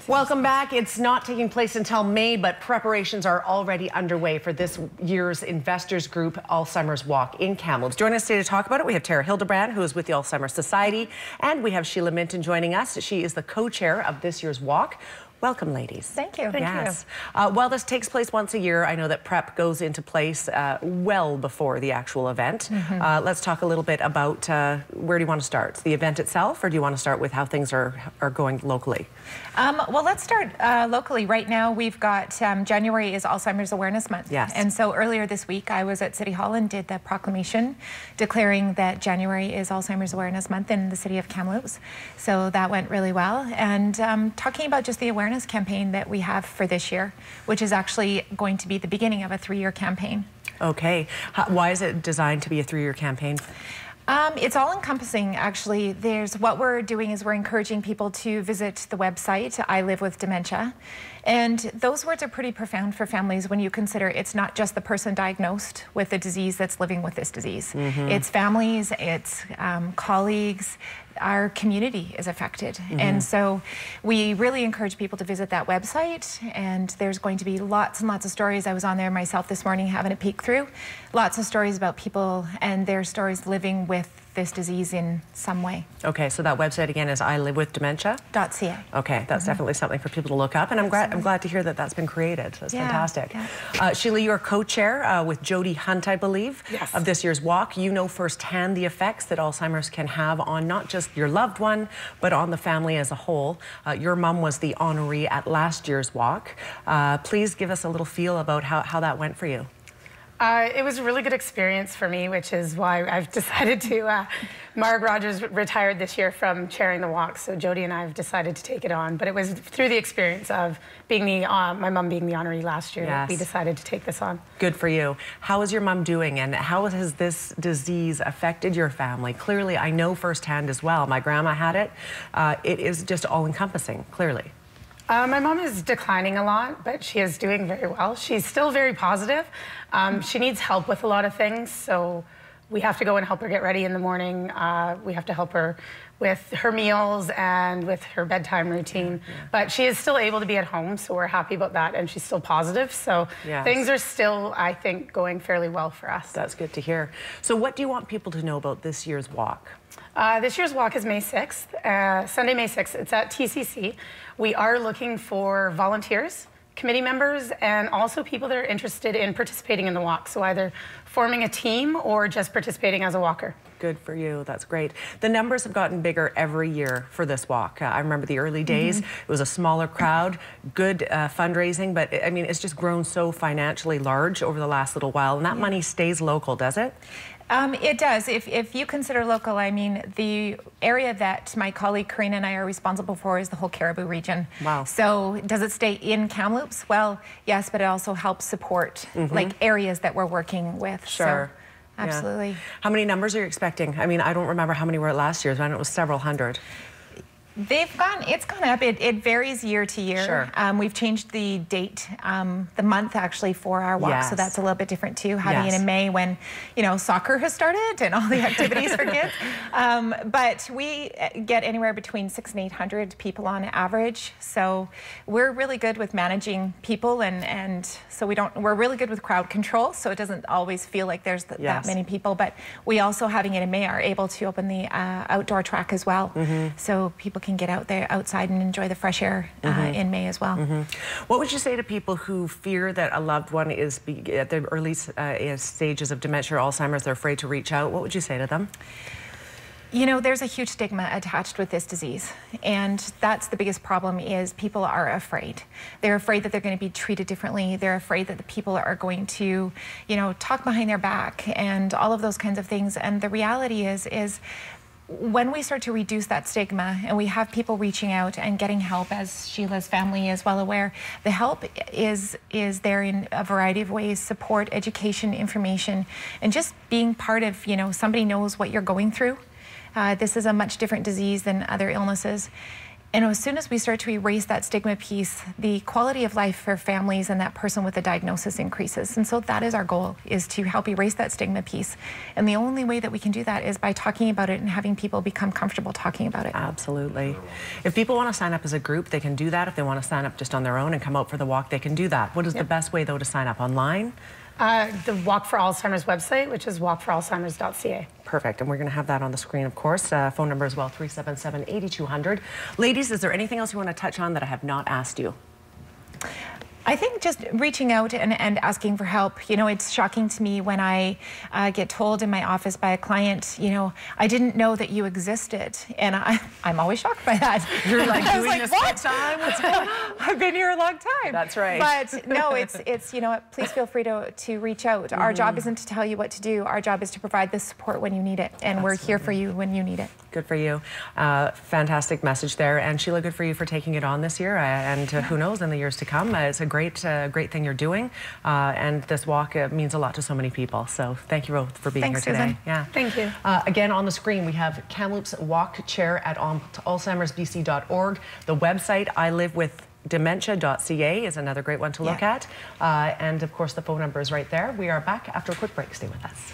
Welcome back. It's not taking place until May, but preparations are already underway for this year's Investors Group Alzheimer's Walk in Kamloops. Joining us today to talk about it, we have Tara Hildebrand, who is with the Alzheimer's Society, and we have Sheila Minton joining us. She is the co-chair of this year's walk. Welcome, ladies. Thank you. Yes. While this takes place once a year, I know that prep goes into place well before the actual event. Let's talk a little bit about where do you want to start? The event itself, or do you want to start with how things are going locally? Well, let's start locally. Right now, we've got January is Alzheimer's Awareness Month. Yes. And so earlier this week, I was at City Hall and did the proclamation declaring that January is Alzheimer's Awareness Month in the city of Kamloops. So that went really well. And talking about just the awareness campaign that we have for this year, which is actually going to be the beginning of a 3-year campaign. Okay. Why is it designed to be a 3-year campaign? It's all encompassing, actually. What we're doing is we're encouraging people to visit the website, I Live With Dementia. And those words are pretty profound for families when you consider it's not just the person diagnosed with the disease that's living with this disease. It's families, it's colleagues, our community is affected. And so we really encourage people to visit that website, and there's going to be lots and lots of stories. I was on there myself this morning having a peek through. Lots of stories about people and their stories living with this disease in some way. Okay, so that website again is ilivewithdementia.ca. Okay, that's definitely something for people to look up, and I'm glad to hear that that's been created. That's fantastic. Sheila, you're co-chair with Jody Hunt, I believe, of this year's walk. You know firsthand the effects that Alzheimer's can have on not just your loved one, but on the family as a whole. Your mom was the honoree at last year's walk. Please give us a little feel about how that went for you. It was a really good experience for me, which is why I've decided to, Marg Rogers retired this year from chairing the walk, so Jody and I have decided to take it on. But it was through the experience of being my mom being the honoree last year that we decided to take this on. Good for you. How is your mom doing, and how has this disease affected your family? Clearly, I know firsthand as well. My grandma had it. It is just all-encompassing, clearly. My mom is declining a lot, but she is doing very well. She's still very positive. She needs help with a lot of things, so we have to go and help her get ready in the morning. We have to help her with her meals and with her bedtime routine. But she is still able to be at home, so we're happy about that, and she's still positive. So things are still, I think, going fairly well for us. That's good to hear. So what do you want people to know about this year's walk? This year's walk is May 6th, Sunday, May 6th. It's at TCC. We are looking for volunteers, committee members, and also people that are interested in participating in the walk. So either forming a team or just participating as a walker. Good for you. That's great. The numbers have gotten bigger every year for this walk. I remember the early days. It was a smaller crowd, good fundraising, but I mean, it's just grown so financially large over the last little while, and that money stays local, does it? It does. If you consider local, I mean, the area that my colleague Karina and I are responsible for is the whole Caribou region. Wow. So does it stay in Kamloops? Well, yes, but it also helps support like areas that we're working with. Sure. So, absolutely. How many numbers are you expecting? I mean, I don't remember how many were at last year's. I know it was several hundred. It's gone up. It varies year to year. Sure. We've changed the date, the month actually for our walk, so that's a little bit different too, having it in May when, you know, soccer has started and all the activities for kids. But we get anywhere between 600 and 800 people on average. So we're really good with managing people, and so we're really good with crowd control, so it doesn't always feel like there's that many people. But we also, having it in May, are able to open the outdoor track as well, so people can get out there outside and enjoy the fresh air in May as well. What would you say to people who fear that a loved one is at the early stages of dementia or Alzheimer's, they're afraid to reach out? What would you say to them? You know, there's a huge stigma attached with this disease, and that's the biggest problem. Is people are afraid. They're afraid that they're going to be treated differently. They're afraid that the people are going to, you know, talk behind their back and all of those kinds of things. And the reality is when we start to reduce that stigma and we have people reaching out and getting help, as Sheila's family is well aware, the help is there in a variety of ways: support, education, information, and just being part of, you know, somebody knows what you're going through. This is a much different disease than other illnesses. And as soon as we start to erase that stigma piece, the quality of life for families and that person with a diagnosis increases. And so that is our goal, is to help erase that stigma piece. And the only way that we can do that is by talking about it and having people become comfortable talking about it. Absolutely. If people want to sign up as a group, they can do that. If they want to sign up just on their own and come out for the walk, they can do that. What is the best way, though, to sign up? Online? The Walk for Alzheimer's website, which is walkforalzheimers.ca. Perfect, and we're going to have that on the screen, of course. Phone number as well, 377-8200. Ladies, is there anything else you want to touch on that I have not asked you? I think just reaching out and asking for help. You know, it's shocking to me when I get told in my office by a client, you know, I didn't know that you existed. And I'm always shocked by that. You're like, doing this full time? What's going on? I've been here a long time. That's right. But no, it's you know, please feel free to reach out. Our job isn't to tell you what to do. Our job is to provide the support when you need it. And we're here for you when you need it. Good for you. Fantastic message there. And Sheila, good for you for taking it on this year. And who knows, in the years to come. It's a great thing you're doing. And this walk means a lot to so many people. So thank you both for being here today. Susan. Yeah. Thank you. Again, on the screen, we have Kamloops Walk Chair at alzheimersbc.org. The website, ilivewithdementia.ca, is another great one to look at. And of course, the phone number is right there. We are back after a quick break. Stay with us.